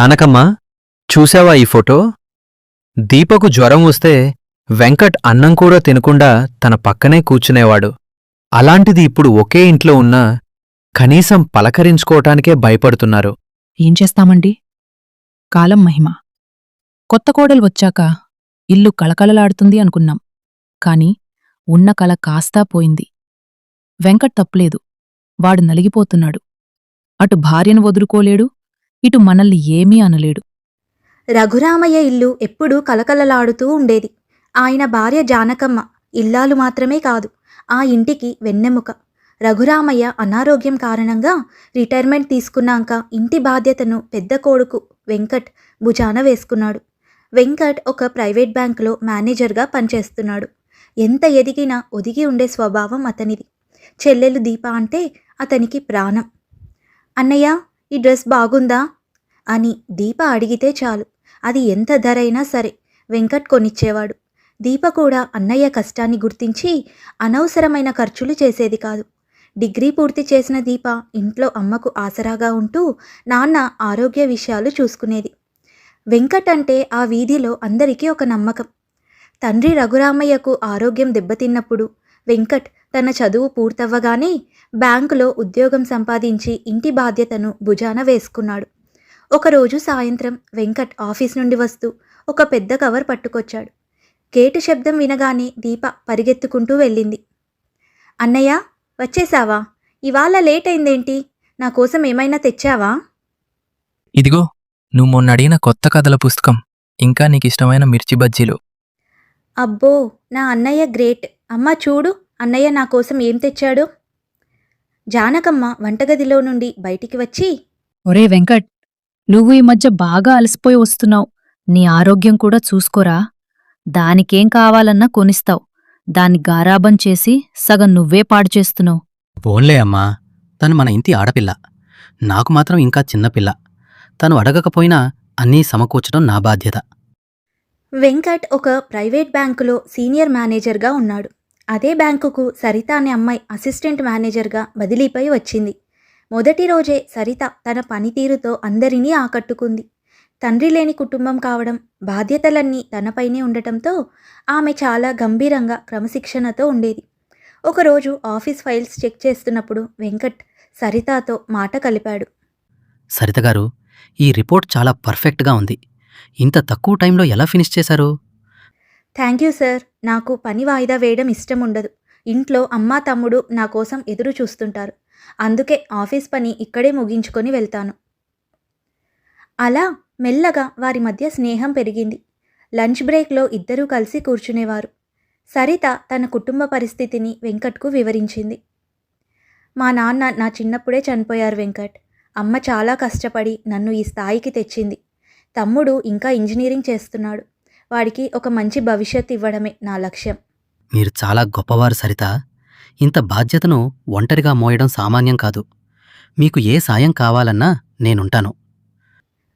జానకమ్మ, చూశావా ఈ ఫోటో? దీపకు జ్వరం వస్తే వెంకట్ అన్నం కూడా తినకుండా తన పక్కనే కూర్చునేవాడు. అలాంటిది ఇప్పుడు ఒకే ఇంట్లో ఉన్నా కనీసం పలకరించుకోవటానికే భయపడుతున్నారు. ఏం చేస్తామండి? కాలం మహిమ. కొత్త కోడలు వచ్చాక ఇల్లు కళకళలాడుతుంది అనుకున్నాం. కాని ఉన్న కళ కాస్తా పోయింది. వెంకట్ తప్పులేదు. వాడు నలిగిపోతున్నాడు. అటు భార్యను వదులుకోలేడు, ఇటు మనల్ని ఏమీ అనలేడు. రఘురామయ్య ఇల్లు ఎప్పుడూ కలకలలాడుతూ ఉండేది. ఆయన భార్య జానకమ్మ ఇల్లాలు మాత్రమే కాదు, ఆ ఇంటికి వెన్నెముక. రఘురామయ్య అనారోగ్యం కారణంగా రిటైర్మెంట్ తీసుకున్నాక ఇంటి బాధ్యతను పెద్ద కొడుకు వెంకట్ భుజాన వేసుకున్నాడు. వెంకట్ ఒక ప్రైవేట్ బ్యాంకులో మేనేజర్గా పనిచేస్తున్నాడు. ఎంత ఎదిగినా ఒదిగి ఉండే స్వభావం అతనిది. చెల్లెలు దీప అంటే అతనికి ప్రాణం. అన్నయ్య, ఈ డ్రెస్ బాగుందా అని దీప అడిగితే చాలు, అది ఎంత ధరైనా సరే వెంకట్ కొనిచ్చేవాడు. దీప కూడా అన్నయ్య కష్టాన్ని గుర్తించి అనవసరమైన ఖర్చులు చేసేది కాదు. డిగ్రీ పూర్తి చేసిన దీప ఇంట్లో అమ్మకు ఆసరాగా ఉంటూ నాన్న ఆరోగ్య విషయాలు చూసుకునేది. వెంకట్ అంటే ఆ వీధిలో అందరికీ ఒక నమ్మకం. తండ్రి రఘురామయ్యకు ఆరోగ్యం దెబ్బతిన్నప్పుడు వెంకట్ తన చదువు పూర్తవ్వగానే బ్యాంకులో ఉద్యోగం సంపాదించి ఇంటి బాధ్యతను భుజాన వేసుకున్నాడు. ఒకరోజు సాయంత్రం వెంకట్ ఆఫీస్ నుండి వస్తూ ఒక పెద్ద కవర్ పట్టుకొచ్చాడు. గేటు శబ్దం వినగానే దీప పరిగెత్తుకుంటూ వెళ్ళింది. అన్నయ్య, వచ్చేశావా? ఇవాళ లేట్ అయిందేంటి? నా కోసం ఏమైనా తెచ్చావా? ఇదిగో, నువ్వు మొన్న అడిగిన కొత్త కథల పుస్తకం, ఇంకా నీకిష్టమైన మిర్చి బజ్జీలు. అబ్బో, నా అన్నయ్య గ్రేట్. అమ్మ చూడు, అన్నయ్య నా కోసం ఏం తెచ్చాడు. జానకమ్మ వంటగదిలో నుండి బయటికి వచ్చి, ఒరే వెంకట్, నువ్వు ఈ మధ్య బాగా అలసిపోయి వస్తున్నావు. నీ ఆరోగ్యం కూడా చూసుకోరా. దానికేం కావాలన్నా కొనిస్తావు. దాన్ని గారాబం చేసి సగం నువ్వే పాడు చేస్తున్నావు. పోన్లే అమ్మా, తను మన ఇంటి ఆడపిల్ల. నాకు మాత్రం ఇంకా చిన్నపిల్ల. తను అడగకపోయినా అన్నీ సమకూర్చడం నా బాధ్యత. వెంకట్ ఒక ప్రైవేట్ బ్యాంకులో సీనియర్ మేనేజర్గా ఉన్నాడు. అదే బ్యాంకుకు సరిత అనే అమ్మాయి అసిస్టెంట్ మేనేజర్గా బదిలీపై వచ్చింది. మొదటి రోజే సరిత తన పనితీరుతో అందరినీ ఆకట్టుకుంది. తండ్రి లేని కుటుంబం కావడం, బాధ్యతలన్నీ తనపైనే ఉండటంతో ఆమె చాలా గంభీరంగా క్రమశిక్షణతో ఉండేది. ఒకరోజు ఆఫీస్ ఫైల్స్ చెక్ చేస్తున్నప్పుడు వెంకట్ సరితతో మాట కలిపాడు. సరితగారు, ఈ రిపోర్ట్ చాలా పర్ఫెక్ట్గా ఉంది. ఇంత తక్కువ టైంలో ఎలా ఫినిష్ చేశారు? Thank you sir. నాకు పని వాయిదా వేయడం ఇష్టం ఉండదు. ఇంట్లో అమ్మా తమ్ముడు నా కోసం ఎదురు చూస్తుంటారు. అందుకే ఆఫీస్ పని ఇక్కడే ముగించుకొని వెళ్తాను. అలా మెల్లగా వారి మధ్య స్నేహం పెరిగింది. లంచ్ బ్రేక్లో ఇద్దరూ కలిసి కూర్చునేవారు. సరిత తన కుటుంబ పరిస్థితిని వెంకట్కు వివరించింది. మా నాన్న నా చిన్నప్పుడే చనిపోయారు వెంకట్. అమ్మ చాలా కష్టపడి నన్ను ఈ స్థాయికి తెచ్చింది. తమ్ముడు ఇంకా ఇంజనీరింగ్ చేస్తున్నాడు. వాడికి ఒక మంచి భవిష్యత్తు ఇవ్వడమే నా లక్ష్యం. మీరు చాలా గొప్పవారు సరిత. ఇంత బాధ్యతను ఒంటరిగా మోయడం సామాన్యం కాదు. మీకు ఏ సాయం కావాలన్నా నేనుంటాను.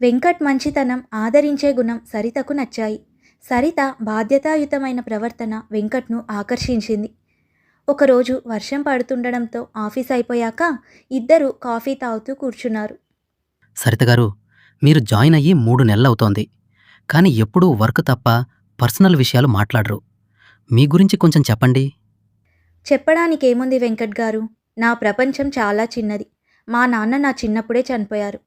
వెంకట్ మంచితనం, ఆదరించే గుణం సరితకు నచ్చాయి. సరిత బాధ్యతాయుతమైన ప్రవర్తన వెంకట్ను ఆకర్షించింది. ఒకరోజు వర్షం పడుతుండడంతో ఆఫీస్ అయిపోయాక ఇద్దరూ కాఫీ తాగుతూ కూర్చున్నారు. సరితగారు, మీరు జాయిన్ అయ్యి 3 నెలలవుతోంది. కానీ ఎప్పుడూ వర్క్ తప్ప పర్సనల్ విషయాలు మాట్లాడరు. మీ గురించి కొంచెం చెప్పండి. చెప్పడానికేముంది వెంకట్ గారు, నా ప్రపంచం చాలా చిన్నది. మా నాన్న నా చిన్నప్పుడే చనిపోయారు.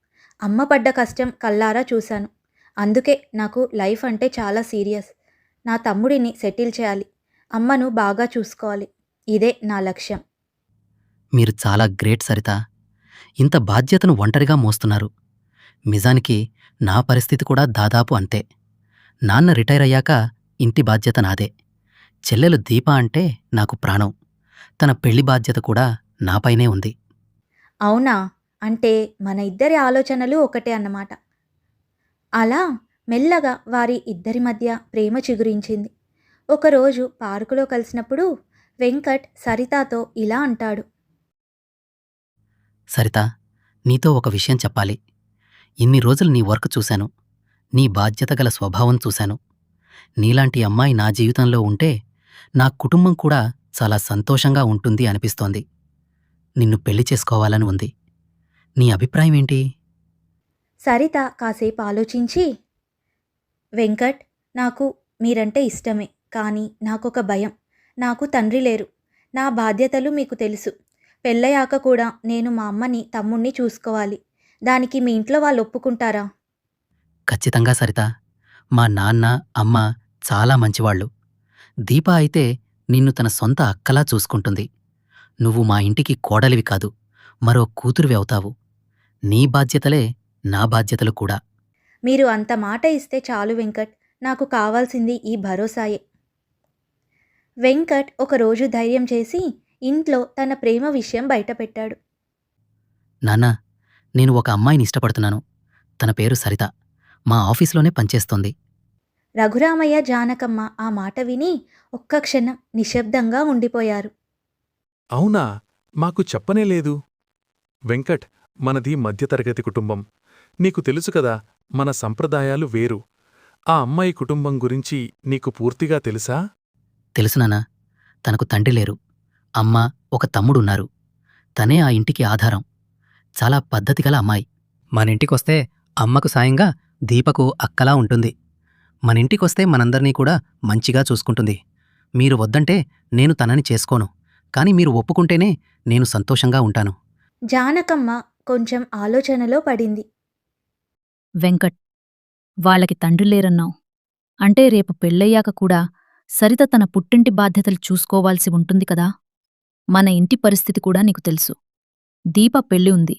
అమ్మ పడ్డ కష్టం కల్లారా చూశాను. అందుకే నాకు లైఫ్ అంటే చాలా సీరియస్. నా తమ్ముడిని సెటిల్ చేయాలి, అమ్మను బాగా చూసుకోవాలి. ఇదే నా లక్ష్యం. మీరు చాలా గ్రేట్ సరిత. ఇంత బాధ్యతను ఒంటరిగా మోస్తున్నారు. నిజానికి నా పరిస్థితి కూడా దాదాపు అంతే. నాన్న రిటైర్ అయ్యాక ఇంటి బాధ్యత నాదే. చెల్లెలు దీప అంటే నాకు ప్రాణం. తన పెళ్లి బాధ్యత కూడా నాపైనే ఉంది. అవునా? అంటే మన ఇద్దరి ఆలోచనలు ఒకటే అన్నమాట. అలా మెల్లగా వారి ఇద్దరి మధ్య ప్రేమ చిగురించింది. ఒకరోజు పార్కులో కలిసినప్పుడు వెంకట్ సరితతో ఇలా అంటాడు. సరిత, నీతో ఒక విషయం చెప్పాలి. ఇన్ని రోజులు నీ వర్క్ చూశాను. నీ బాధ్యత గల స్వభావం చూశాను. నీలాంటి అమ్మాయి నా జీవితంలో ఉంటే నా కుటుంబం కూడా చాలా సంతోషంగా ఉంటుంది అనిపిస్తోంది. నిన్ను పెళ్లి చేసుకోవాలని ఉంది. నీ అభిప్రాయం ఏంటి? సరిత కాసేపు ఆలోచించి, వెంకట్, నాకు మీరంటే ఇష్టమే, కానీ నాకొక భయం. నాకు తండ్రి లేరు. నా బాధ్యతలు మీకు తెలుసు. పెళ్ళయ్యాక కూడా నేను మా అమ్మని, తమ్ముణ్ణి చూసుకోవాలి. దానికి మీ ఇంట్లో వాళ్ళు ఒప్పుకుంటారా? ఖచ్చితంగా సరిత. మా నాన్న, అమ్మ చాలా మంచివాళ్ళు. దీప అయితే నిన్ను తన సొంత అక్కలా చూసుకుంటుంది. నువ్వు మా ఇంటికి కోడలివి కాదు, మరో కూతురివి అవుతావు. నీ బాధ్యతలే నా బాధ్యతలు కూడా. మీరు అంత మాట ఇస్తే చాలు వెంకట్. నాకు కావాల్సింది ఈ భరోసాయే. వెంకట్ ఒకరోజు ధైర్యం చేసి ఇంట్లో తన ప్రేమ విషయం బయటపెట్టాడు. నాన్నా, నేను ఒక అమ్మాయిని ఇష్టపడుతున్నాను. తన పేరు సరిత. మా ఆఫీసులోనే పనిచేస్తోంది. రఘురామయ్య, జానకమ్మ ఆ మాట విని ఒక్క క్షణం నిశ్శబ్దంగా ఉండిపోయారు. అవునా? మాకు చెప్పనే లేదు. వెంకట్, మనది మధ్యతరగతి కుటుంబం. నీకు తెలుసు కదా, మన సంప్రదాయాలు వేరు. ఆ అమ్మాయి కుటుంబం గురించి నీకు పూర్తిగా తెలుసా? తెలుసు నాన్నా. తనకు తండ్రి లేరు. అమ్మ, ఒక తమ్ముడున్నారు. తనే ఆ ఇంటికి ఆధారం. చాలా పద్ధతిగల అమ్మాయి. మనింటికొస్తే అమ్మకు సాయంగా దీపకు అక్కలా ఉంటుంది. మనింటికొస్తే మనందర్నీ కూడా మంచిగా చూసుకుంటుంది. మీరు వద్దంటే నేను తనని చేసుకోను. కాని మీరు ఒప్పుకుంటేనే నేను సంతోషంగా ఉంటాను. జానకమ్మ కొంచెం ఆలోచనలో పడింది. వెంకట్, వాళ్ళకి తండ్రి లేరన్నావు. అంటే రేపు పెళ్ళయ్యాక కూడా సరిత తన పుట్టింటి బాధ్యతలు చూసుకోవాల్సి ఉంటుంది కదా. మన ఇంటి పరిస్థితి కూడా నీకు తెలుసు. దీప పెళ్లి ఉంది.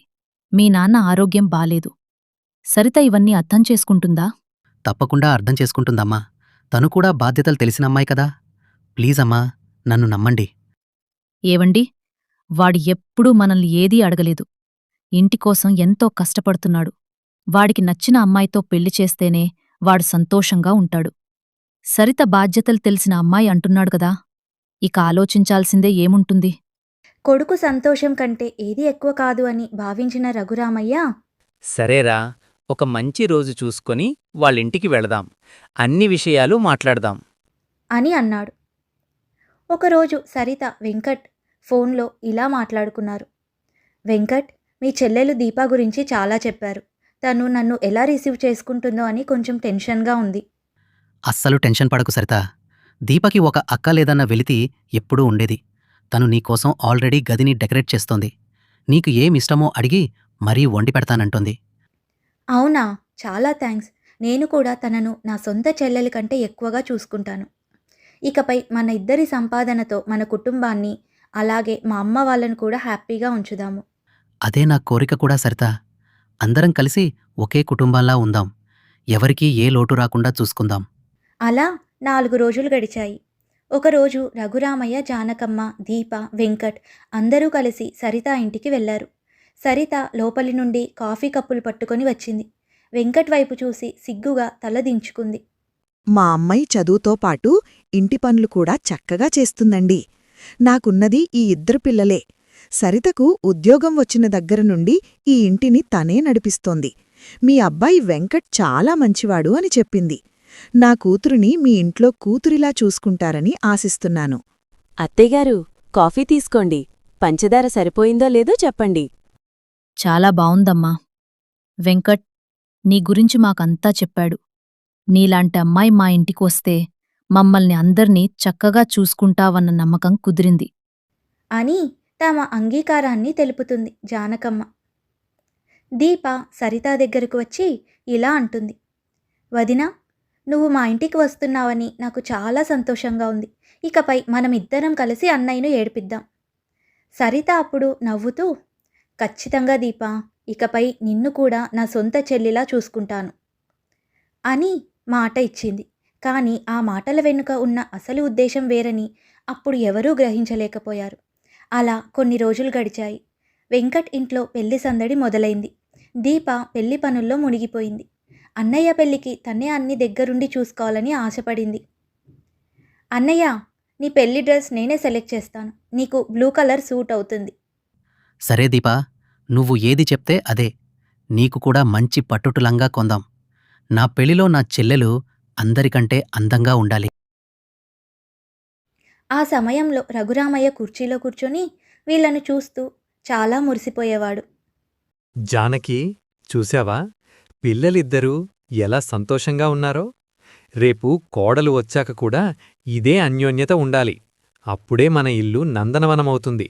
మీ నాన్న ఆరోగ్యం బాలేదు. సరిత ఇవన్నీ అర్థం చేసుకుంటుందా? తప్పకుండా అర్థం చేసుకుంటుందమ్మా. తను కూడా బాధ్యతలు తెలిసిన అమ్మాయి కదా. ప్లీజ్ అమ్మా, నన్ను నమ్మండి. ఏవండి, వాడు ఎప్పుడూ మనల్ని ఏదీ అడగలేదు. ఇంటికోసం ఎంతో కష్టపడుతున్నాడు. వాడికి నచ్చిన అమ్మాయితో పెళ్లి చేస్తేనే వాడు సంతోషంగా ఉంటాడు. సరిత బాధ్యతలు తెలిసిన అమ్మాయి అంటున్నాడు కదా. ఇక ఆలోచించాల్సిందే ఏముంటుంది? కొడుకు సంతోషం కంటే ఏది ఎక్కువ కాదు అని భావించిన రఘురామయ్య, సరేరా, ఒక మంచి రోజు చూసుకొని వాళ్ళింటికి వెళదాం. అన్ని విషయాలు మాట్లాడదాం అని అన్నాడు. ఒకరోజు సరిత, వెంకట్ ఫోన్లో ఇలా మాట్లాడుకున్నారు. వెంకట్, మీ చెల్లెలు దీపా గురించి చాలా చెప్పారు. తను నన్ను ఎలా రిసీవ్ చేసుకుంటుందో అని కొంచెం టెన్షన్గా ఉంది. అస్సలు టెన్షన్ పడకు సరిత. దీపకి ఒక అక్క లేదన్న వెలితి ఎప్పుడూ ఉండేది. తను నీకోసం ఆల్రెడీ గదిని డెకరేట్ చేస్తోంది. నీకు ఏమిష్టమో అడిగి మరీ వండి పెడతానంటోంది. అవునా? చాలా థ్యాంక్స్. నేను కూడా తనను నా సొంత చెల్లెలి కంటే ఎక్కువగా చూసుకుంటాను. ఇకపై మన ఇద్దరి సంపాదనతో మన కుటుంబాన్ని, అలాగే మా అమ్మ వాళ్ళను కూడా హ్యాపీగా ఉంచుదాము. అదే నా కోరిక కూడా సరిత. అందరం కలిసి ఒకే కుటుంబంలా ఉందాం. ఎవరికీ ఏ లోటు రాకుండా చూసుకుందాం. అలా 4 రోజులు గడిచాయి. ఒకరోజు రఘురామయ్య, జానకమ్మ, దీప, వెంకట్ అందరూ కలిసి సరిత ఇంటికి వెళ్లారు. సరిత లోపలి నుండి కాఫీ కప్పులు పట్టుకొని వచ్చింది. వెంకట్ వైపు చూసి సిగ్గుగా తల దించుకుంది. మా అమ్మాయి చదువుతో పాటు ఇంటి పనులు కూడా చక్కగా చేస్తుందండి. నాకున్నది ఈ 2 పిల్లలే. సరితకు ఉద్యోగం వచ్చిన దగ్గర నుండి ఈ ఇంటిని తనే నడిపిస్తోంది. మీ అబ్బాయి వెంకట్ చాలా మంచివాడు అని చెప్పింది. నా కూతురిని మీ ఇంట్లో కూతురిలా చూసుకుంటారని ఆశిస్తున్నాను. అత్తయ్యగారు, కాఫీ తీసుకోండి. పంచదార సరిపోయిందో లేదో చెప్పండి. చాలా బావుందమ్మా. వెంకట్, నీ గురించి మాకంతా చెప్పాడు. నీలాంటి అమ్మాయి మా ఇంటికి వస్తే మమ్మల్ని అందర్నీ చక్కగా చూసుకుంటావన్న నమ్మకం కుదిరింది అని తమ అంగీకారాన్ని తెలుపుతుంది జానకమ్మ. దీప సరిత దగ్గరకు వచ్చి ఇలా అంటుంది. వదినా, నువ్వు మా ఇంటికి వస్తున్నావని నాకు చాలా సంతోషంగా ఉంది. ఇకపై మనమిద్దరం కలిసి అన్నయ్యను ఏడిపిద్దాం. సరిత అప్పుడు నవ్వుతూ, ఖచ్చితంగా దీపా, ఇకపై నిన్ను కూడా నా సొంత చెల్లిలా చూసుకుంటాను అని మాట ఇచ్చింది. కానీ ఆ మాటల వెనుక ఉన్న అసలు ఉద్దేశం వేరని అప్పుడు ఎవరూ గ్రహించలేకపోయారు. అలా కొన్ని రోజులు గడిచాయి. వెంకట్ ఇంట్లో పెళ్లి సందడి మొదలైంది. దీప పెళ్లి పనుల్లో మునిగిపోయింది. అన్నయ్య పెళ్లికి తనే అన్ని దగ్గరుండి చూసుకోవాలని ఆశపడింది. అన్నయ్య, నీ పెళ్లి డ్రెస్ నేనే సెలెక్ట్ చేస్తాను. నీకు బ్లూ కలర్ సూట్ అవుతుంది. సరే దీపా, నువ్వు ఏది చెప్తే అదే. నీకు కూడా మంచి పట్టుటులంగా కొందాం. నా పెళ్లిలో నా చెల్లెలు అందరికంటే అందంగా ఉండాలి. ఆ సమయంలో రఘురామయ్య కుర్చీలో కూర్చొని వీళ్లను చూస్తూ చాలా మురిసిపోయేవాడు. జానకి, చూశావా? పిల్లలిద్దరూ ఎలా సంతోషంగా ఉన్నారో. రేపు కోడలు వచ్చాక కూడా ఇదే అన్యోన్యత ఉండాలి. అప్పుడే మన ఇల్లు నందనవనమవుతుంది.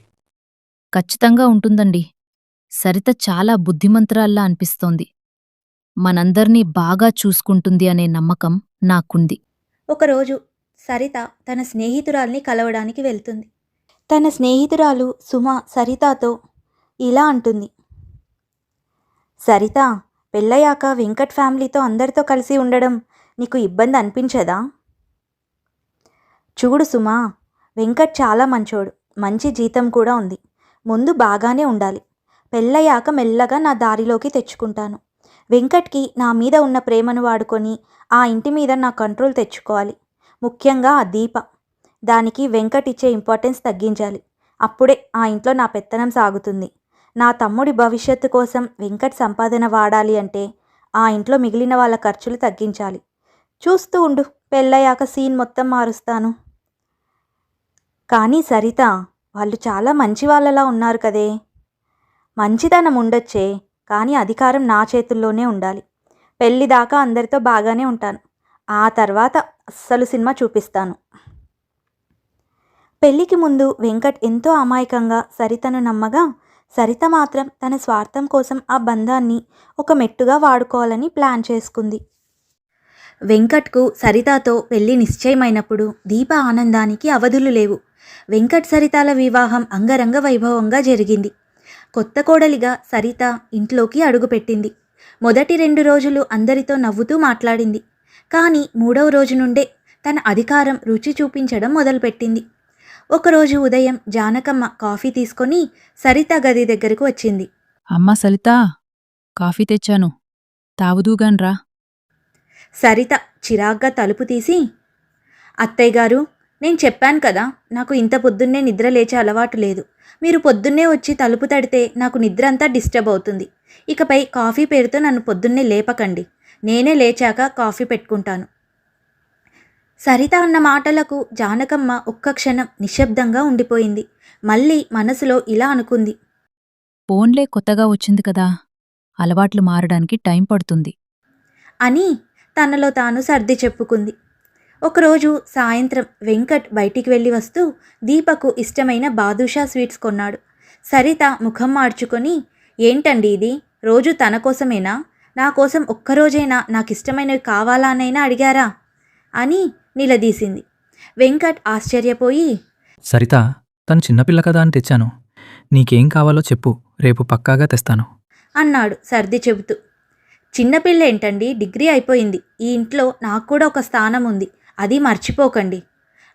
ఖచ్చితంగా ఉంటుందండి. సరిత చాలా బుద్ధిమంతురాల్లా అనిపిస్తోంది. మనందర్నీ బాగా చూసుకుంటుంది అనే నమ్మకం నాకుంది. ఒకరోజు సరిత తన స్నేహితురాల్ని కలవడానికి వెళ్తుంది. తన స్నేహితురాలు సుమ సరితతో ఇలా అంటుంది. సరిత, పెళ్ళయ్యాక వెంకట్ ఫ్యామిలీతో అందరితో కలిసి ఉండడం నీకు ఇబ్బంది అనిపించదా? చూడు సుమా, వెంకట్ చాలా మంచోడు, మంచి జీతం కూడా ఉంది. ముందు బాగానే ఉండాలి. పెళ్ళయ్యాక మెల్లగా నా దారిలోకి తెచ్చుకుంటాను. వెంకట్కి నా మీద ఉన్న ప్రేమను వాడుకొని ఆ ఇంటి మీద నా కంట్రోల్ తెచ్చుకోవాలి. ముఖ్యంగా ఆ దీప. దానికి వెంకట్ ఇచ్చే ఇంపార్టెన్స్ తగ్గించాలి. అప్పుడే ఆ ఇంట్లో నా పెత్తనం సాగుతుంది. నా తమ్ముడి భవిష్యత్తు కోసం వెంకట్ సంపాదన వాడాలి అంటే ఆ ఇంట్లో మిగిలిన వాళ్ళ ఖర్చులు తగ్గించాలి. చూస్తూ ఉండు, పెళ్ళయ్యాక సీన్ మొత్తం మారుస్తాను. కానీ సరిత, వాళ్ళు చాలా మంచి వాళ్ళలా ఉన్నారు కదే. మంచితనం ఉండొచ్చే, కానీ అధికారం నా చేతుల్లోనే ఉండాలి. పెళ్ళి దాకా అందరితో బాగానే ఉంటాను. ఆ తర్వాత అస్సలు సినిమా చూపిస్తాను. పెళ్లికి ముందు వెంకట్ ఎంతో అమాయకంగా సరితను నమ్మగా, సరిత మాత్రం తన స్వార్థం కోసం ఆ బంధాన్ని ఒక మెట్టుగా వాడుకోవాలని ప్లాన్ చేసుకుంది. వెంకట్కు సరితతో పెళ్లి నిశ్చయమైనప్పుడు దీప ఆనందానికి అవధులు లేవు. వెంకట్ సరితల వివాహం అంగరంగ వైభవంగా జరిగింది. కొత్త కోడలిగా సరిత ఇంట్లోకి అడుగుపెట్టింది. మొదటి 2 రోజులు అందరితో నవ్వుతూ మాట్లాడింది. కానీ 3వ రోజు నుండే తన అధికారం రుచి చూపించడం మొదలుపెట్టింది. ఒకరోజు ఉదయం జానకమ్మ కాఫీ తీసుకొని సరిత గది దగ్గరకు వచ్చింది. అమ్మా సలితా, కాఫీ తెచ్చాను, తావుదూగాన్రా. సరిత చిరాగ్గా తలుపు తీసి, అత్తయ్య గారు, నేను చెప్పాను కదా, నాకు ఇంత పొద్దున్నే నిద్ర లేచే అలవాటు లేదు. మీరు పొద్దున్నే వచ్చి తలుపు తడితే నాకు నిద్ర అంతా డిస్టర్బ్ అవుతుంది. ఇకపై కాఫీ పేరుతో నన్ను పొద్దున్నే లేపకండి. నేనే లేచాక కాఫీ పెట్టుకుంటాను. సరిత అన్న మాటలకు జానకమ్మ ఒక్క క్షణం నిశ్శబ్దంగా ఉండిపోయింది. మళ్ళీ మనసులో ఇలా అనుకుంది. ఫోన్లే కొత్తగా వచ్చింది కదా, అలవాట్లు మారడానికి టైం పడుతుంది అని తనలో తాను సర్ది చెప్పుకుంది. ఒకరోజు సాయంత్రం వెంకట్ బయటికి వెళ్ళి వస్తూ దీపకు ఇష్టమైన బాదుషా స్వీట్స్ కొన్నాడు. సరిత ముఖం మార్చుకొని, ఏంటండి ఇది, రోజు తన కోసమేనా? నా కోసం ఒక్కరోజైనా నాకిష్టమైనవి కావాలానైనా అడిగారా అని నిలదీసింది. వెంకట్ ఆశ్చర్యపోయి, సరిత, తను చిన్నపిల్ల కదా అని తెచ్చాను. నీకేం కావాలో చెప్పు, రేపు పక్కాగా తెస్తాను అన్నాడు సర్ది చెబుతూ. చిన్నపిల్ల ఏంటండి, డిగ్రీ అయిపోయింది. ఈ ఇంట్లో నాకు కూడా ఒక స్థానం ఉంది, అది మర్చిపోకండి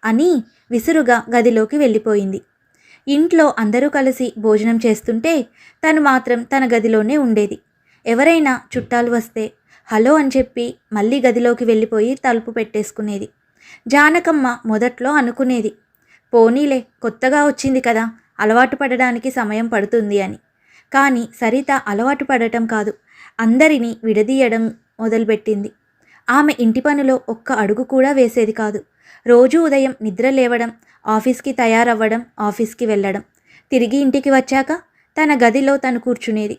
అని విసురుగా గదిలోకి వెళ్ళిపోయింది. ఇంట్లో అందరూ కలిసి భోజనం చేస్తుంటే తను మాత్రం తన గదిలోనే ఉండేది. ఎవరైనా చుట్టాలు వస్తే హలో అని చెప్పి మళ్ళీ గదిలోకి వెళ్ళిపోయి తలుపు పెట్టేసుకునేది. జానకమ్మ మొదట్లో అనుకునేది, పోనీలే, కొత్తగా వచ్చింది కదా, అలవాటు పడడానికి సమయం పడుతుంది అని. కానీ సరిత అలవాటు పడటం కాదు, అందరినీ విడదీయడం మొదలుపెట్టింది. ఆమె ఇంటి పనిలో ఒక్క అడుగు కూడా వేసేది కాదు. రోజూ ఉదయం నిద్ర లేవడం, ఆఫీస్కి తయారవ్వడం, ఆఫీస్కి వెళ్ళడం, తిరిగి ఇంటికి వచ్చాక తన గదిలో తను కూర్చునేది.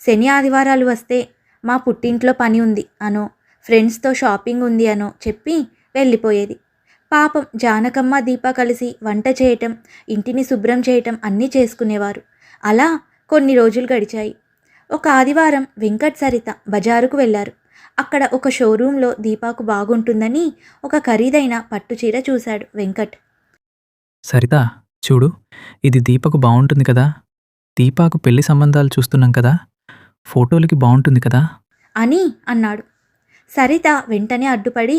శని ఆదివారాలు వస్తే మా పుట్టింట్లో పని ఉంది అనో, ఫ్రెండ్స్తో షాపింగ్ ఉంది అనో చెప్పి వెళ్ళిపోయేది. పాపం జానకమ్మ దీప కలిసి వంట చేయటం, ఇంటిని శుభ్రం చేయటం అన్నీ చేసుకునేవారు. అలా కొన్ని రోజులు గడిచాయి. ఒక ఆదివారం వెంకట్ సరిత బజారుకు వెళ్లారు. అక్కడ ఒక షోరూంలో దీపాకు బాగుంటుందని ఒక ఖరీదైన పట్టుచీర చూశాడు వెంకట్. సరిత, చూడు, ఇది దీపకు బావుంటుంది కదా. దీపాకు పెళ్లి సంబంధాలు చూస్తున్నాం కదా, ఫోటోలకి బావుంటుంది కదా అని అన్నాడు. సరిత వెంటనే అడ్డుపడి,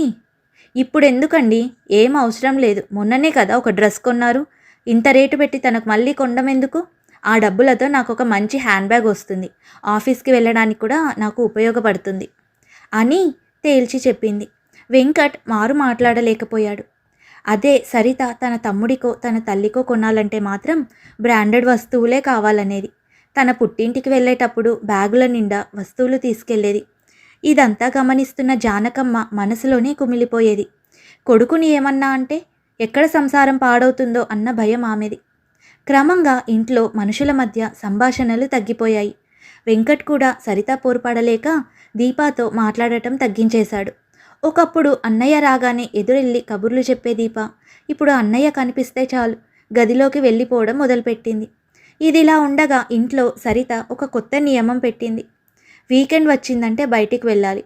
ఇప్పుడెందుకండి, ఏం అవసరం లేదు, మొన్ననే కదా ఒక డ్రెస్ కొన్నారు, ఇంత రేటు పెట్టి తనకు మళ్ళీ కొండం ఎందుకు? ఆ డబ్బులతో నాకు ఒక మంచి హ్యాండ్ బ్యాగ్ వస్తుంది, ఆఫీస్కి వెళ్ళడానికి కూడా నాకు ఉపయోగపడుతుంది అని తేల్చి చెప్పింది. వెంకట్ మారు మాట్లాడలేకపోయాడు. అదే సరిత తన తమ్ముడికో తన తల్లికో కొనాలంటే మాత్రం బ్రాండెడ్ వస్తువులే కావాలనేది. తన పుట్టింటికి వెళ్ళేటప్పుడు బ్యాగుల నిండా వస్తువులు తీసుకెళ్లేది. ఇదంతా గమనిస్తున్న జానకమ్మ మనసులోనే కుమిలిపోయేది. కొడుకుని ఏమన్నా అంటే ఎక్కడ సంసారం పాడవుతుందో అన్న భయం ఆమెది. క్రమంగా ఇంట్లో మనుషుల మధ్య సంభాషణలు తగ్గిపోయాయి. వెంకట్ కూడా సరిత పోరుపడలేక దీపాతో మాట్లాడటం తగ్గించేశాడు. ఒకప్పుడు అన్నయ్య రాగానే ఎదురెళ్ళి కబుర్లు చెప్పే దీప ఇప్పుడు అన్నయ్య కనిపిస్తే చాలు గదిలోకి వెళ్ళిపోవడం మొదలుపెట్టింది. ఇదిలా ఉండగా ఇంట్లో సరిత ఒక కొత్త నియమం పెట్టింది. వీకెండ్ వచ్చిందంటే బయటికి వెళ్ళాలి.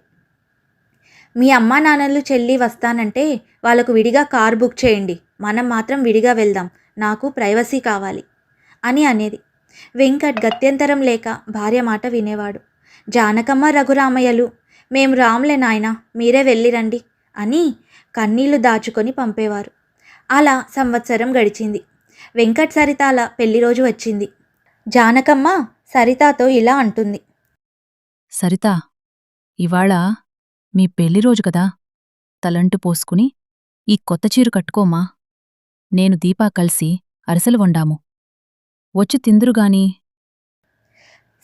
మీ అమ్మా నాన్నలు చెల్లి వస్తానంటే వాళ్ళకు విడిగా కార్ బుక్ చేయండి, మనం మాత్రం విడిగా వెళ్దాం, నాకు ప్రైవసీ కావాలి అని అనేది. వెంకట్ గత్యంతరం లేక భార్య మాట వినేవాడు. జానకమ్మ రఘురామయ్యలు మేము రాములే నాయనా, మీరే వెళ్ళిరండి అని కన్నీళ్లు దాచుకొని పంపేవారు. అలా సంవత్సరం గడిచింది. వెంకట్ సరితాల పెళ్లిరోజు వచ్చింది. జానకమ్మ సరితాతో ఇలా అంటుంది. సరితా, ఇవాళ మీ పెళ్లిరోజు కదా, తలంటు పోసుకుని ఈ కొత్త చీర కట్టుకోమా. నేను దీపా కలిసి అరిసెలు వండాము, వచ్చి తిందురుగాని.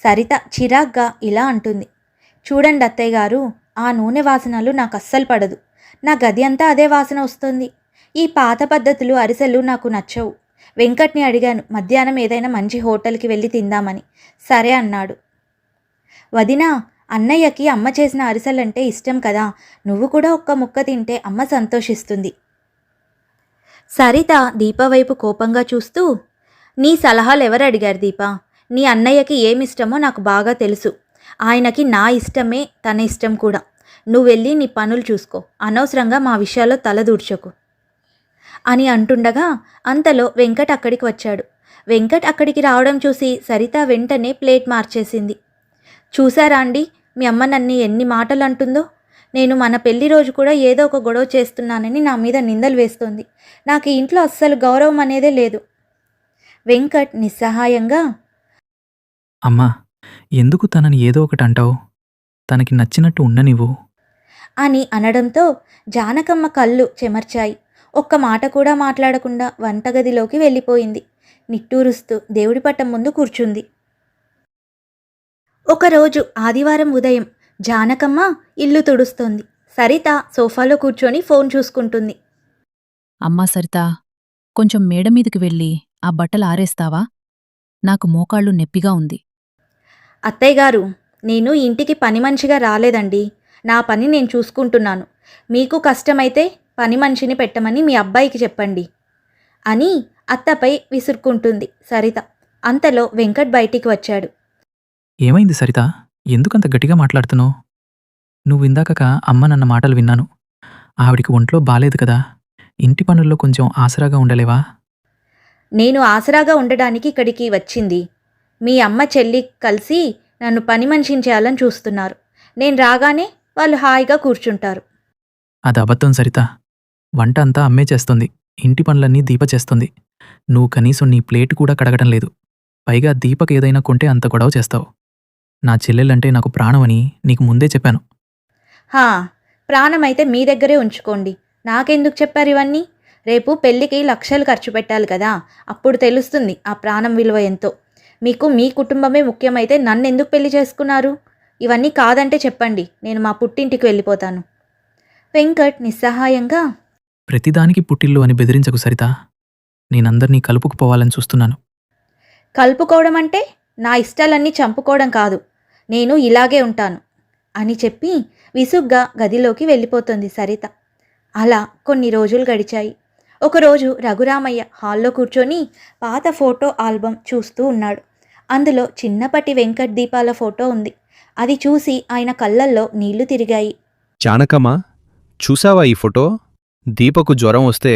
సరిత చిరాగ్గా ఇలా అంటుంది. చూడండి అత్తయ్య గారు, ఆ నూనె వాసనలు నాకు అస్సలు పడదు. నా గది అంతా అదే వాసన వస్తుంది. ఈ పాత పద్ధతులు అరిసెలు నాకు నచ్చవు. వెంకట్ని అడిగాను మధ్యాహ్నం ఏదైనా మంచి హోటల్కి వెళ్ళి తిందామని. సరే అన్నాడు. వదినా, అన్నయ్యకి అమ్మ చేసిన అరిసెలంటే ఇష్టం కదా, నువ్వు కూడా ఒక్క ముక్క తింటే అమ్మ సంతోషిస్తుంది. సరిత దీప వైపు కోపంగా చూస్తూ, నీ సలహాలు ఎవరు అడిగారు దీపా? నీ అన్నయ్యకి ఏమిష్టమో నాకు బాగా తెలుసు. ఆయనకి నా ఇష్టమే తన ఇష్టం కూడా. నువ్వు వెళ్ళి నీ పనులు చూసుకో, అనవసరంగా మా విషయాల్లో తలదూర్చకు అని అంటుండగా అంతలో వెంకట్ అక్కడికి వచ్చాడు. వెంకట్ అక్కడికి రావడం చూసి సరిత వెంటనే ప్లేట్ మార్చేసింది. చూసారా అండి, మీ అమ్మ నన్ను ఎన్ని మాటలు అంటుందో. నేను మన పెళ్లి రోజు కూడా ఏదో ఒక గొడవ చేస్తున్నానని నా మీద నిందలు వేస్తోంది. నాకు ఈ ఇంట్లో అస్సలు గౌరవం అనేదే లేదు. వెంకట్ నిస్సహాయంగా, అమ్మా, ఎందుకు తనని ఏదో ఒకటి అంటావు? తనకి నచ్చినట్టు ఉండనివ్వు అని అనడంతో జానకమ్మ కళ్ళు చెమర్చాయి. ఒక్క మాట కూడా మాట్లాడకుండా వంటగదిలోకి వెళ్ళిపోయింది. నిట్టూరుస్తూ దేవుడి పట్టం ముందు కూర్చుంది. ఒకరోజు ఆదివారం ఉదయం జానకమ్మ ఇల్లు తుడుస్తోంది. సరిత సోఫాలో కూర్చొని ఫోన్ చూసుకుంటుంది. అమ్మా సరితా, కొంచెం మేడమీదికి వెళ్ళి ఆ బట్టలు ఆరేస్తావా? నాకు మోకాళ్ళు నొప్పిగా ఉంది. అత్తయ్య గారు, నేను ఇంటికి పని మనిషిగా రాలేదండి. నా పని నేను చూసుకుంటున్నాను. మీకు కష్టమైతే పని మనిషిని పెట్టమని మీ అబ్బాయికి చెప్పండి అని అత్తపై విసురుకుంటుంది సరిత. అంతలో వెంకట్ బయటికి వచ్చాడు. ఏమైంది సరిత? ఎందుకంత గట్టిగా మాట్లాడుతున్నావు? నువ్వు ఇందాక అమ్మనన్న మాటలు విన్నాను. ఆవిడికి ఒంట్లో బాలేదు కదా, ఇంటి పనుల్లో కొంచెం ఆసరాగా ఉండలేవా? నేను ఆసరాగా ఉండడానికి ఇక్కడికి వచ్చింది. మీ అమ్మ చెల్లి కలిసి నన్ను పని మనిషిని చేయాలని చూస్తున్నారు. నేను రాగానే వాళ్ళు హాయిగా కూర్చుంటారు. అది అబద్ధం సరిత. వంట అంతా అమ్మే చేస్తుంది, ఇంటి పనులన్నీ దీప చేస్తుంది. నువ్వు కనీసం నీ ప్లేటు కూడా కడగడం లేదు. పైగా దీపకు ఏదైనా కొంటే అంత గొడవ చేస్తావు. నా చెల్లెలంటే నాకు ప్రాణమని నీకు ముందే చెప్పాను. హా, ప్రాణమైతే మీ దగ్గరే ఉంచుకోండి. నాకెందుకు చెప్పారు ఇవన్నీ? రేపు పెళ్ళికి లక్షలు ఖర్చు పెట్టాలి కదా, అప్పుడు తెలుస్తుంది ఆ ప్రాణం విలువ ఎంతో. మీకు మీ కుటుంబమే ముఖ్యమైతే నన్ను ఎందుకు పెళ్లి చేసుకున్నారు? ఇవన్నీ కాదంటే చెప్పండి, నేను మా పుట్టింటికి వెళ్ళిపోతాను. వెంకట్ నిస్సహాయంగా, ప్రతిదానికి పుట్టిల్లు అని బెదిరించకు సరిత. నేనందర్నీ కలుపుకుపోవాలని చూస్తున్నాను. కలుపుకోవడం అంటే నా ఇష్టాలన్నీ చంపుకోవడం కాదు. నేను ఇలాగే ఉంటాను అని చెప్పి విసుగ్గా గదిలోకి వెళ్ళిపోతుంది సరిత. అలా కొన్ని రోజులు గడిచాయి. ఒకరోజు రఘురామయ్య హాల్లో కూర్చొని పాత ఫోటో ఆల్బమ్ చూస్తూ ఉన్నాడు. అందులో చిన్నపటి వెంకట్ దీపాల ఫోటో ఉంది. అది చూసి ఆయన కళ్ళల్లో నీళ్లు తిరిగాయి. జానకమ్మా, చూసావా ఈ ఫోటో? దీపకు జ్వరం వస్తే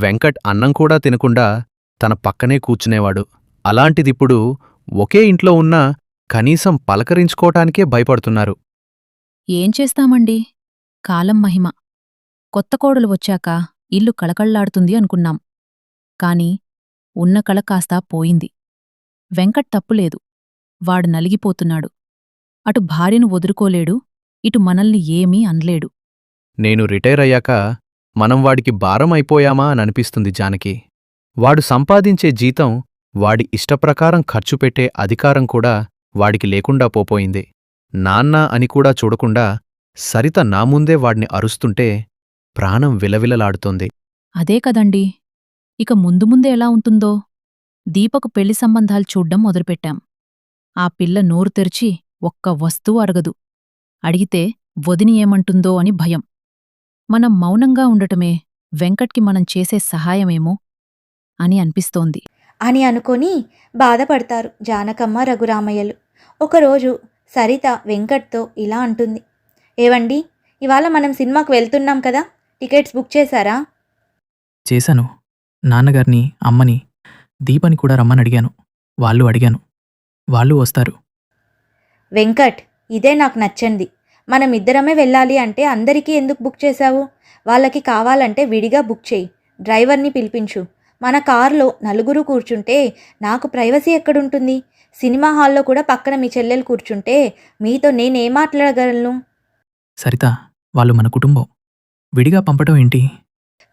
వెంకట్ అన్నం కూడా తినకుండా తన పక్కనే కూర్చునేవాడు. అలాంటిదిప్పుడు ఒకే ఇంట్లో ఉన్నా కనీసం పలకరించుకోటానికే భయపడుతున్నారు. ఏం చేస్తామండి, కాలం మహిమ. కొత్త కోడలు వచ్చాక ఇల్లు కళకళ్లాడుతుంది అనుకున్నాం. కాని ఉన్న కళ కాస్తా పోయింది. వెంకట్ తప్పులేదు, వాడు నలిగిపోతున్నాడు. అటు భార్యను వదులుకోలేడు, ఇటు మనల్ని ఏమీ అనలేడు. నేను రిటైర్ అయ్యాక మనం వాడికి భారం అయిపోయామా అని అనిపిస్తుంది జానకి. వాడు సంపాదించే జీతం వాడి ఇష్టప్రకారం ఖర్చు పెట్టే అధికారం కూడా వాడికి లేకుండా పోపోయింది. నాన్న అని కూడా చూడకుండా సరిత నా ముందే వాడిని అరుస్తుంటే ప్రాణం విలవిలలాడుతోంది. అదే కదండి, ఇక ముందు ముందే ఎలా ఉంటుందో. దీపకు పెళ్లి సంబంధాలు చూడ్డం మొదలుపెట్టాం. ఆ పిల్ల నోరు తెరిచి ఒక్క వస్తువు అరగదు. అడిగితే వదిని ఏమంటుందో అని భయం. మనం మౌనంగా ఉండటమే వెంకట్కి మనం చేసే సహాయమేమో అని అనిపిస్తోంది. అని అనుకొని బాధపడతారు జానకమ్మ రఘురామయ్యలు. ఒకరోజు సరిత వెంకట్తో ఇలా అంటుంది, ఏవండి, ఇవాళ మనం సినిమాకు వెళ్తున్నాం కదా, టికెట్స్ బుక్ చేశారా? చేశాను. నాన్నగారిని, అమ్మని, దీపని కూడా రమ్మని అడిగాను. వాళ్ళు వస్తారు. వెంకట్, ఇదే నాకు నచ్చంది. మనం ఇద్దరమే వెళ్ళాలి అంటే అందరికీ ఎందుకు బుక్ చేశావు? వాళ్ళకి కావాలంటే విడిగా బుక్ చేయి, డ్రైవర్ని పిలిపించు. మన కారులో నలుగురు కూర్చుంటే నాకు ప్రైవసీ ఎక్కడుంటుంది? సినిమా హాల్లో కూడా పక్కన మీ చెల్లెలు కూర్చుంటే మీతో నేనేం మాట్లాడగలను? సరిత, వాళ్ళు మన కుటుంబం. విడిగా పంపటం ఏంటి?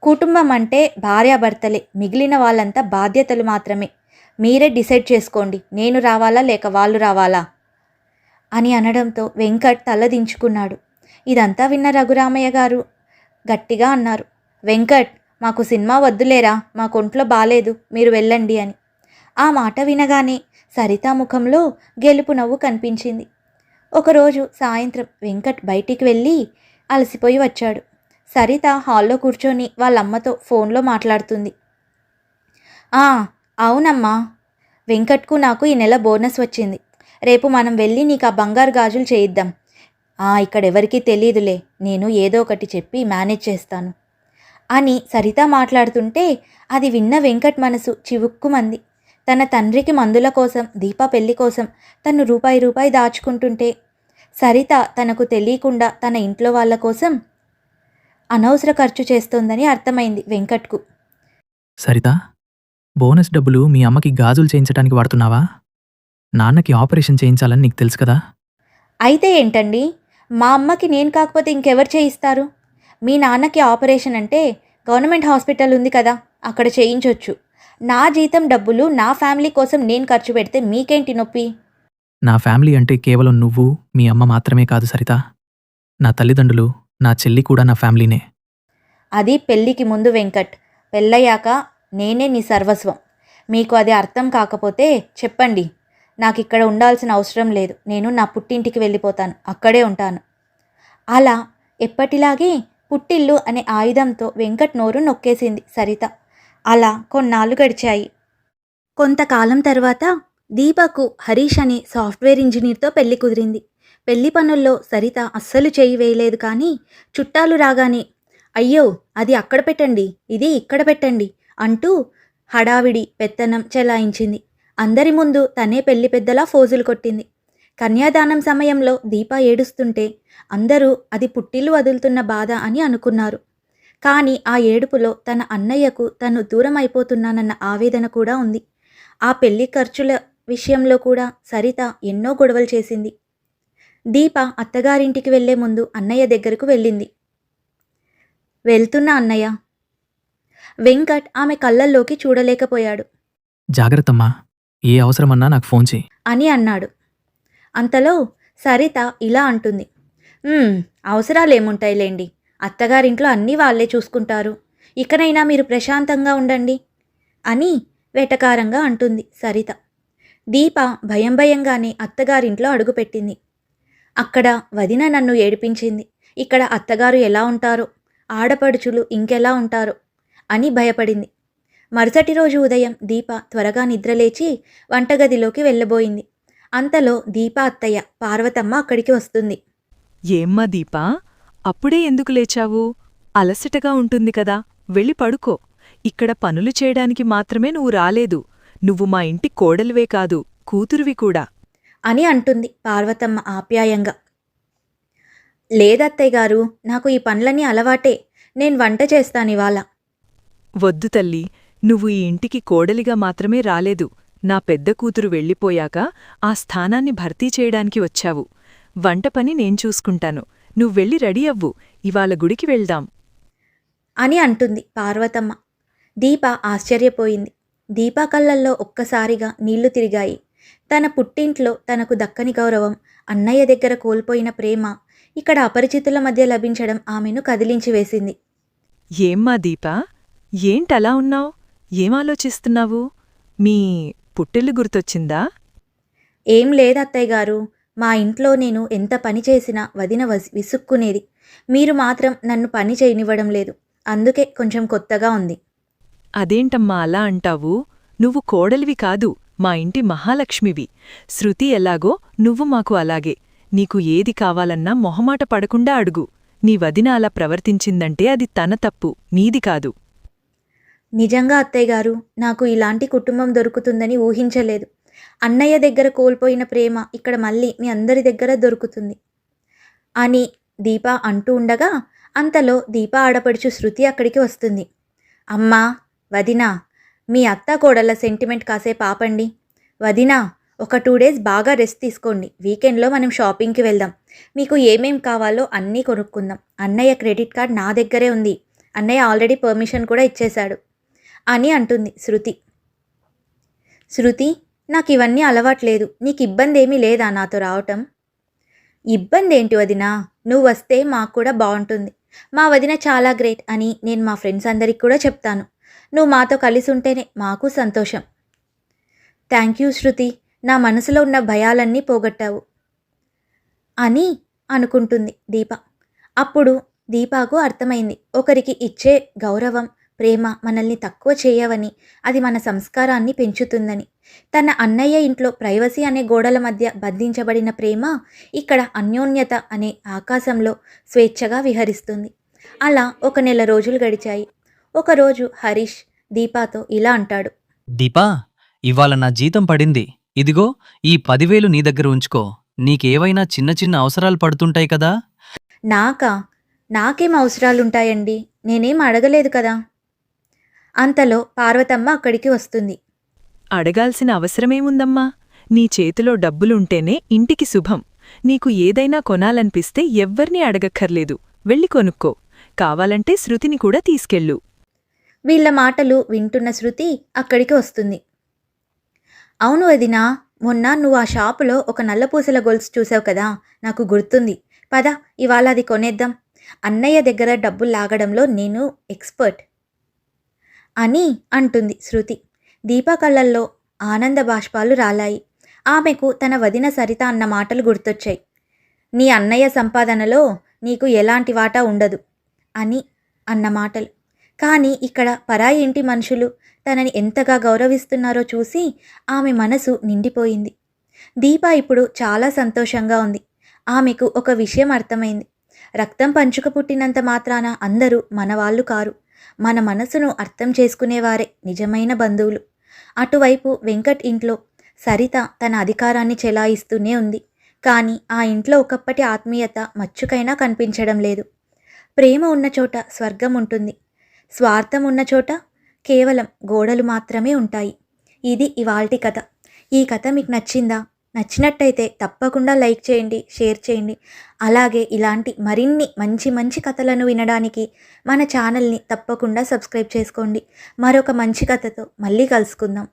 కుటుంబం అంటే భార్యాభర్తలే, మిగిలిన వాళ్ళంతా బాధ్యతలు మాత్రమే. మీరే డిసైడ్ చేసుకోండి, నేను రావాలా లేక వాళ్ళు రావాలా అని అనడంతో వెంకట్ తలదించుకున్నాడు. ఇదంతా విన్న రఘురామయ్య గారు గట్టిగా అన్నారు, వెంకట్, మాకు సినిమా వద్దులేరా, మా కొంట్లో బాలేదు, మీరు వెళ్ళండి అని. ఆ మాట వినగానే సరితా ముఖంలో గెలుపు నవ్వు కనిపించింది. ఒకరోజు సాయంత్రం వెంకట్ బయటికి వెళ్ళి అలసిపోయి వచ్చాడు. సరిత హాల్లో కూర్చొని వాళ్ళమ్మతో ఫోన్లో మాట్లాడుతుంది. అవునమ్మా, వెంకట్కు నాకు ఈ నెల బోనస్ వచ్చింది. రేపు మనం వెళ్ళి నీకు ఆ బంగారు గాజులు చేయిద్దాం. ఇక్కడెవరికీ తెలీదులే, నేను ఏదో ఒకటి చెప్పి మేనేజ్ చేస్తాను అని సరిత మాట్లాడుతుంటే అది విన్న వెంకట్ మనసు చివుక్కుమంది. తన తండ్రికి మందుల కోసం, దీప పెళ్లి కోసం తను రూపాయి దాచుకుంటుంటే సరిత తనకు తెలియకుండా తన ఇంట్లో వాళ్ళ కోసం అనవసర ఖర్చు చేస్తోందని అర్థమైంది వెంకట్కు. సరిత, బోనస్ డబ్బులు మీ అమ్మకి గాజులు చేయించడానికి వాడుతున్నావా? నాన్నకి ఆపరేషన్ చేయించాలని నీకు తెలుసు కదా. అయితే ఏంటండి, మా అమ్మకి నేను కాకపోతే ఇంకెవరు చేయిస్తారు? మీ నాన్నకి ఆపరేషన్ అంటే గవర్నమెంట్ హాస్పిటల్ ఉంది కదా, అక్కడ చేయించొచ్చు. నా జీతం డబ్బులు నా ఫ్యామిలీ కోసం నేను ఖర్చు పెడితే మీకేంటి నొప్పి? నా ఫ్యామిలీ అంటే కేవలం నువ్వు, మీ అమ్మ మాత్రమే కాదు సరిత. నా తల్లిదండ్రులు, నా చెల్లి కూడా నా ఫ్యామిలీనే. అది పెళ్ళికి ముందు వెంకట్, పెళ్ళయ్యాక నేనే నీ సర్వస్వం. మీకు అది అర్థం కాకపోతే చెప్పండి, నాకు ఇక్కడ ఉండాల్సిన అవసరం లేదు. నేను నా పుట్టింటికి వెళ్ళిపోతాను, అక్కడే ఉంటాను. అలా ఎప్పటిలాగే పుట్టిల్లు అనే ఆయుధంతో వెంకట్ నోరు నొక్కేసింది సరిత. అలా కొన్నాళ్ళు గడిచాయి. కొంతకాలం తర్వాత దీపకు హరీష్ అనే సాఫ్ట్వేర్ ఇంజనీర్తో పెళ్లి కుదిరింది. పెళ్లి పనుల్లో సరిత అస్సలు చేయి వేయలేదు. కానీ చుట్టాలు రాగానే, అయ్యో అది అక్కడ పెట్టండి, ఇది ఇక్కడ పెట్టండి అంటూ హడావిడి పెత్తనం చెలాయించింది. అందరి ముందు తనే పెళ్లి పెద్దలా ఫోజులు కొట్టింది. కన్యాదానం సమయంలో దీప ఏడుస్తుంటే అందరూ అది పుట్టిల్లు వదులుతున్న బాధ అని అనుకున్నారు. కానీ ఆ ఏడుపులో తన అన్నయ్యకు తను దూరం అయిపోతున్నానన్న ఆవేదన కూడా ఉంది. ఆ పెళ్లి ఖర్చుల విషయంలో కూడా సరిత ఎన్నో గొడవలు చేసింది. దీప అత్తగారింటికి వెళ్లే ముందు అన్నయ్య దగ్గరకు వెళ్ళింది. వెళ్తున్నా అన్నయ్య. వెంకట్ ఆమె కళ్ళల్లోకి చూడలేకపోయాడు. జాగ్రత్తమ్మా, ఏ అవసరమన్నా నాకు ఫోన్ చేయి అని అన్నాడు. అంతలో సరిత ఇలా అంటుంది, అవసరాలేముంటాయిలేండి, అత్తగారింట్లో అన్నీ వాళ్ళే చూసుకుంటారు, ఇకనైనా మీరు ప్రశాంతంగా ఉండండి అని వెటకారంగా అంటుంది సరిత. దీప భయంగానే అత్తగారింట్లో అడుగుపెట్టింది. అక్కడ వదిన నన్ను ఏడిపించింది, ఇక్కడ అత్తగారు ఎలా ఉంటారో, ఆడపడుచులు ఇంకెలా ఉంటారో అని భయపడింది. మరుసటి రోజు ఉదయం దీప త్వరగా నిద్రలేచి వంటగదిలోకి వెళ్ళబోయింది. అంతలో దీప అత్తయ్య పార్వతమ్మ అక్కడికి వస్తుంది. ఏమ్మా దీపా, అప్పుడే ఎందుకు లేచావు? అలసటగా ఉంటుంది కదా, వెళ్ళి పడుకో. ఇక్కడ పనులు చేయడానికి మాత్రమే నువ్వు రాలేదు, నువ్వు మా ఇంటి కోడలివే కాదు, కూతురువి కూడా అని అంటుంది పార్వతమ్మ ఆప్యాయంగా. లేదత్తయ్యగారు, నాకు ఈ పనులన్నీ అలవాటే, నేను వంట చేస్తానివాళ. వద్దు తల్లి, నువ్వు ఈ ఇంటికి కోడలిగా మాత్రమే రాలేదు, నా పెద్ద కూతురు వెళ్ళిపోయాక ఆ స్థానాన్ని భర్తీ చేయడానికి వచ్చావు. వంట పని నేను చూసుకుంటాను, నువ్వెళ్ళి రెడీ అవ్వు, ఇవాళ గుడికి వెళ్దాం అని అంటుంది పార్వతమ్మ. దీప ఆశ్చర్యపోయింది. దీపా కళ్ళల్లో ఒక్కసారిగా నీళ్లు తిరిగాయి. తన పుట్టింట్లో తనకు దక్కని గౌరవం, అన్నయ్య దగ్గర కోల్పోయిన ప్రేమ ఇక్కడ అపరిచితుల మధ్య లభించడం ఆమెను కదిలించి వేసింది. ఏమ్మా దీపా, ఏంటలా ఉన్నావ్? ఏమాలోచిస్తున్నావు? మీ పుట్టిల్లు గుర్తొచ్చిందా? ఏం లేదత్తయ్యగారు, మా ఇంట్లో నేను ఎంత పని చేసినా వదిన విసుక్కునేది. మీరు మాత్రం నన్ను పని చేయనివ్వడం లేదు. అందుకే కొంచెం కొత్తగా ఉంది. అదేంటమ్మా అలా అంటావు? నువ్వు కోడలివి కాదు, మా ఇంటి మహాలక్ష్మివి. శృతి ఎలాగో నువ్వు మాకు అలాగే. నీకు ఏది కావాలన్నా మొహమాట పడకుండా అడుగు. నీ వదిన అలా ప్రవర్తించిందంటే అది తన తప్పు, నీది కాదు. నిజంగా అత్తయ్యగారు, నాకు ఇలాంటి కుటుంబం దొరుకుతుందని ఊహించలేదు. అన్నయ్య దగ్గర కోల్పోయిన ప్రేమ ఇక్కడ మళ్ళీ మీ అందరి దగ్గర దొరుకుతుంది అని దీప అంటూ ఉండగా అంతలో దీప ఆడపడుచు శృతి అక్కడికి వస్తుంది. అమ్మా, వదినా, మీ అత్త కోడళ్ళ సెంటిమెంట్ కాసేపు ఆపండి. వదినా, ఒక 2 డేస్ బాగా రెస్ట్ తీసుకోండి. వీకెండ్లో మనం షాపింగ్కి వెళ్దాం. మీకు ఏమేం కావాలో అన్నీ కొనుక్కుందాం. అన్నయ్య క్రెడిట్ కార్డ్ నా దగ్గరే ఉంది. అన్నయ్య ఆల్రెడీ పర్మిషన్ కూడా ఇచ్చేశాడు అని అంటుంది శృతి. శృతి, నాకు ఇవన్నీ అలవాట్లేదు. నీకు ఇబ్బంది ఏమీ లేదా నాతో రావటం? ఇబ్బంది ఏంటి వదినా? నువ్వు వస్తే మాకు కూడా బాగుంటుంది. మా వదిన చాలా గ్రేట్ అని నేను మా ఫ్రెండ్స్ అందరికి కూడా చెప్తాను. నువ్వు మాతో కలిసి ఉంటేనే మాకు సంతోషం. థ్యాంక్ యూ శృతి, నా మనసులో ఉన్న భయాలన్నీ పోగొట్టావు అని అనుకుంటుంది దీప. అప్పుడు దీపాకు అర్థమైంది, ఒకరికి ఇచ్చే గౌరవం, ప్రేమ మనల్ని తక్కువ చేయవని, అది మన సంస్కారాన్ని పెంచుతుందని. తన అన్నయ్య ఇంట్లో ప్రైవసీ అనే గోడల మధ్య బంధించబడిన ప్రేమ ఇక్కడ అన్యోన్యత అనే ఆకాశంలో స్వేచ్ఛగా విహరిస్తుంది. అలా 1 నెల రోజులు గడిచాయి. ఒకరోజు హరీష్ దీపాతో ఇలా అంటాడు. దీపా, ఇవాళ నా జీతం పడింది. ఇదిగో ఈ 10,000 నీ దగ్గర ఉంచుకో. నీకేవైనా చిన్న చిన్న అవసరాలు పడుతుంటాయి కదా. నాకేం అవసరాలుంటాయండి? నేనేం అడగలేదు కదా. అంతలో పార్వతమ్మ అక్కడికి వస్తుంది. అడగాల్సిన అవసరమేముందమ్మా? నీ చేతిలో డబ్బులుంటేనే ఇంటికి శుభం. నీకు ఏదైనా కొనాలనిపిస్తే ఎవ్వర్నీ అడగక్కర్లేదు, వెళ్ళి కొనుక్కో. కావాలంటే శృతిని కూడా తీసుకెళ్ళు. వీళ్ళ మాటలు వింటున్న శృతి అక్కడికి వస్తుంది. అవును వదినా, మొన్న నువ్వు ఆ షాపులో ఒక నల్లపూసల గొలుసు చూసావు కదా, నాకు గుర్తుంది. పద, ఇవాళ అది కొనేద్దాం. అన్నయ్య దగ్గర డబ్బులు లాగడంలో నేను ఎక్స్పర్ట్ అని అంటుంది శృతి. దీప కళ్ళల్లో ఆనంద బాష్పాలు రాలాయి. ఆమెకు తన వదిన సరిత అన్న మాటలు గుర్తొచ్చాయి. నీ అన్నయ్య సంపాదనలో నీకు ఎలాంటి వాటా ఉండదు అని అన్న మాటలు. కానీ ఇక్కడ పరాయి ఇంటి మనుషులు తనని ఎంతగా గౌరవిస్తున్నారో చూసి ఆమె మనసు నిండిపోయింది. దీప ఇప్పుడు చాలా సంతోషంగా ఉంది. ఆమెకు ఒక విషయం అర్థమైంది. రక్తం పంచుక పుట్టినంత మాత్రాన అందరూ మనవాళ్ళు కారు. మన మనసును అర్థం చేసుకునేవారే నిజమైన బంధువులు. అటువైపు వెంకట్ ఇంట్లో సరిత తన అధికారాన్ని చెలాయిస్తూనే ఉంది. కానీ ఆ ఇంట్లో ఒకప్పటి ఆత్మీయత మచ్చుకైనా కనిపించడం లేదు. ప్రేమ ఉన్న చోట స్వర్గం ఉంటుంది. స్వార్థం ఉన్న చోట కేవలం గోడలు మాత్రమే ఉంటాయి. ఇది ఇవాల్టి కథ. ఈ కథ మీకు నచ్చిందా? నచ్చినట్టయితే తప్పకుండా లైక్ చేయండి, షేర్ చేయండి. అలాగే ఇలాంటి మరిన్ని మంచి మంచి కథలను వినడానికి మన ఛానల్ని తప్పకుండా సబ్స్క్రైబ్ చేసుకోండి. మరొక మంచి కథతో మళ్ళీ కలుసుకుందాం.